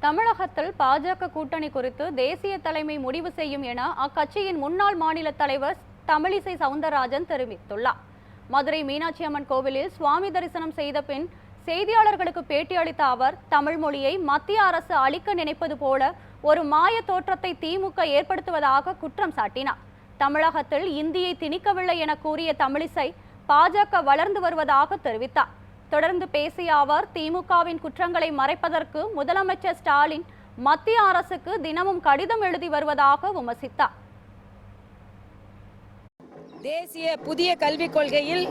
தமிழகத்தில் பாஜக கூட்டணி குறித்து தேசிய தலைமை முடிவு செய்யும் என அக்கட்சியின் முன்னாள் மாநில தலைவர் தமிழிசை சவுந்தரராஜன் தெரிவித்துள்ளார். மதுரை மீனாட்சி அம்மன் கோவிலில் சுவாமி தரிசனம் செய்த பின் செய்தியாளர்களுக்கு பேட்டியளித்த அவர், தமிழ் மொழியை மத்திய அரசு அளிக்க நினைப்பது போல ஒரு மாய தோற்றத்தை திமுக ஏற்படுத்துவதாக குற்றம் சாட்டினார். தமிழகத்தில் இந்தியை திணிக்கவில்லை என கூறிய தமிழிசை பாஜக வளர்ந்து வருவதாக தெரிவித்தார். தொடர்ந்து பேசிய அவர், திமுகவின் குற்றங்களை மறைப்பதற்கு முதலமைச்சர் ஸ்டாலின் மத்திய அரசுக்கு தினமும் கடிதம் எழுதி வருவதாக விமர்சித்தார். தேசிய புதிய கல்விக் கொள்கையில்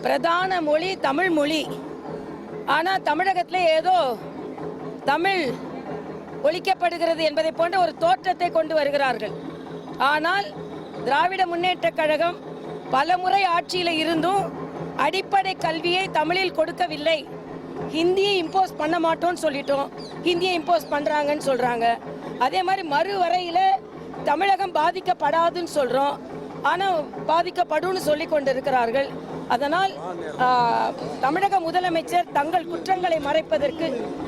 பிரதான மொழி தமிழ் மொழி. ஆனால் தமிழகத்தில் ஏதோ தமிழ் ஒழிக்கப்படுகிறது என்பதை போன்ற ஒரு தோற்றத்தை கொண்டு வருகிறார்கள். ஆனால் திராவிட முன்னேற்றக் கழகம் பலமுறை ஆட்சியில் இருந்தும் அடிப்படை கல்வியை தமிழில் கொடுக்கவில்லை. ஹிந்தியை இம்போஸ் பண்ண மாட்டோம்னு சொல்லிட்டோம், ஹிந்தியை இம்போஸ் பண்ணுறாங்கன்னு சொல்கிறாங்க. அதே மாதிரி மறுவரையில் தமிழகம் பாதிக்கப்படாதுன்னு சொல்கிறோம், ஆனால் பாதிக்கப்படும்னு சொல்லி கொண்டு இருக்கிறார்கள். அதனால் தமிழக முதலமைச்சர் தங்கள் குற்றங்களை மறைப்பதற்கு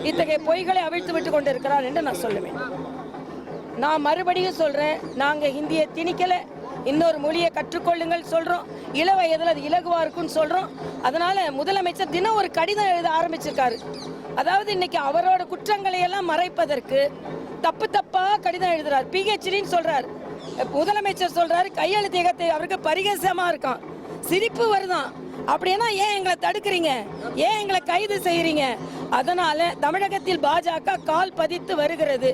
இத்தகைய பொய்களை அவிழ்த்து விட்டு கொண்டு இருக்கிறார் என்று நான் சொல்லுவேன். நான் மறுபடியும் சொல்கிறேன், நாங்கள் ஹிந்தியை திணிக்கலை, இன்னொரு மொழியை கற்றுக்கொள்ளுங்கள் சொல்கிறோம், இள வயதில் அது இலகுவாக இருக்குன்னு சொல்கிறோம். அதனால் முதலமைச்சர் தினம் ஒரு கடிதம் எழுத ஆரம்பிச்சிருக்காரு. அதாவது இன்னைக்கு அவரோட குற்றங்களை எல்லாம் மறைப்பதற்கு தப்பாக கடிதம் எழுதுறாரு. பிஹெச்டின்னு சொல்கிறார் முதலமைச்சர், சொல்கிறாரு கையெழுத்து இயக்கத்தை அவருக்கு பரிகசமாக இருக்கான், சிரிப்பு வருதான். அப்படின்னா ஏன் எங்களை தடுக்கிறீங்க, ஏன் எங்களை கைது செய்கிறீங்க? அதனால் தமிழகத்தில் பாஜக கால் பதித்து வருகிறது.